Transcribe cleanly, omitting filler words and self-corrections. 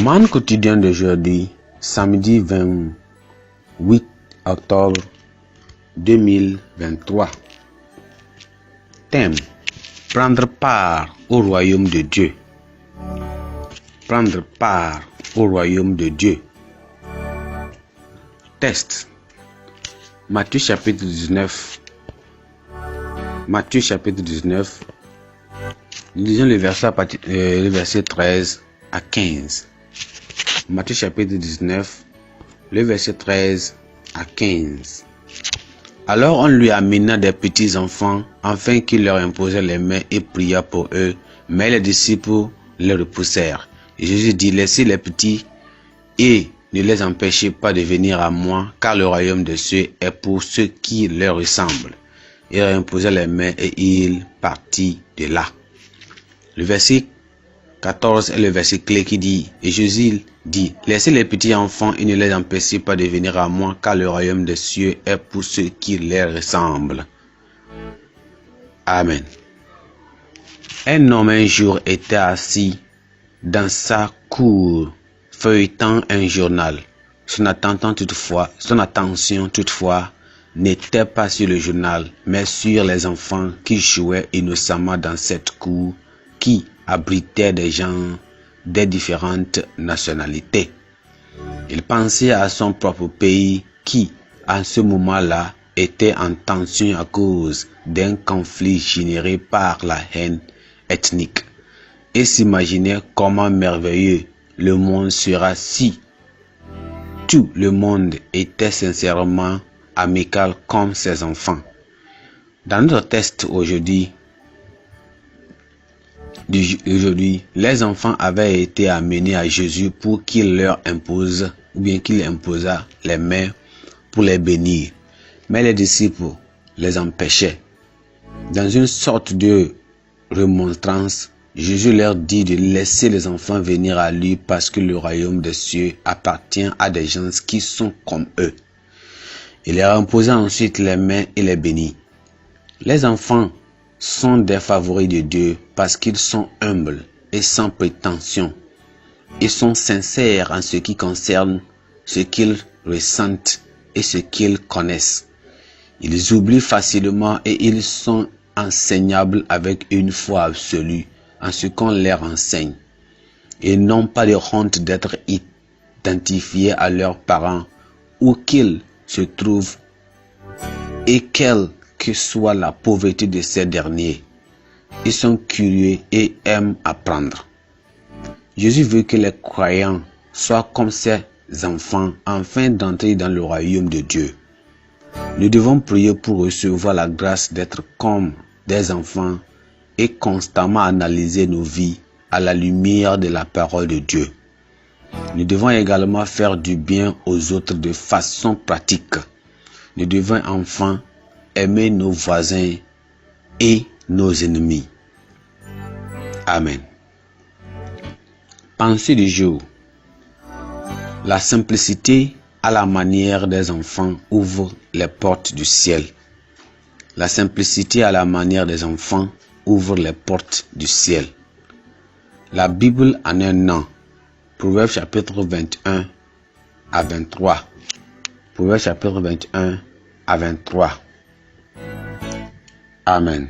Man quotidien d'aujourd'hui, samedi 28 octobre 2023. Thème: prendre part au royaume de Dieu. Prendre part au royaume de Dieu. Texte: Matthieu chapitre 19. Matthieu chapitre 19. Nous lisons le verset 13 à 15. Matthieu chapitre 19, le verset 13 à 15. Alors on lui amena des petits enfants, afin qu'il leur imposât les mains et pria pour eux. Mais les disciples les repoussèrent. Et Jésus dit: laissez les petits et ne les empêchez pas de venir à moi, car le royaume des cieux est pour ceux qui leur ressemblent. Il leur imposa les mains et il partit de là. Le verset 14 est le verset clé qui dit: et Jésus dit: laissez les petits enfants et ne les empêchez pas de venir à moi, car le royaume des cieux est pour ceux qui leur ressemblent. Amen. Un homme un jour était assis dans sa cour, feuilletant un journal. Son attention toutefois n'était pas sur le journal, mais sur les enfants qui jouaient innocemment dans cette cour, qui abritait des gens des différentes nationalités. Il pensait à son propre pays qui, en ce moment-là, était en tension à cause d'un conflit généré par la haine ethnique, et s'imaginait comment merveilleux le monde sera si tout le monde était sincèrement amical comme ses enfants. Dans notre texte aujourd'hui, les enfants avaient été amenés à Jésus pour qu'il leur impose, ou bien qu'il imposa les mains pour les bénir. Mais les disciples les empêchaient. Dans une sorte de remontrance, Jésus leur dit de laisser les enfants venir à lui parce que le royaume des cieux appartient à des gens qui sont comme eux. Il leur imposa ensuite les mains et les bénit. Les enfants sont des favoris de Dieu parce qu'ils sont humbles et sans prétention. Ils sont sincères en ce qui concerne ce qu'ils ressentent et ce qu'ils connaissent. Ils oublient facilement et ils sont enseignables avec une foi absolue en ce qu'on leur enseigne. Ils n'ont pas de honte d'être identifiés à leurs parents où qu'ils se trouvent et quelle que soit la pauvreté de ces derniers. Ils sont curieux et aiment apprendre. Jésus veut que les croyants soient comme ces enfants afin d'entrer dans le royaume de Dieu. Nous devons prier pour recevoir la grâce d'être comme des enfants et constamment analyser nos vies à la lumière de la parole de Dieu. Nous devons également faire du bien aux autres de façon pratique. Nous devons enfin aimer nos voisins et nos ennemis. Amen. Pensée du jour. La simplicité à la manière des enfants ouvre les portes du ciel. La simplicité à la manière des enfants ouvre les portes du ciel. La Bible en un an. Proverbe chapitre 21 à 23. Proverbe chapitre 21 à 23. Amen.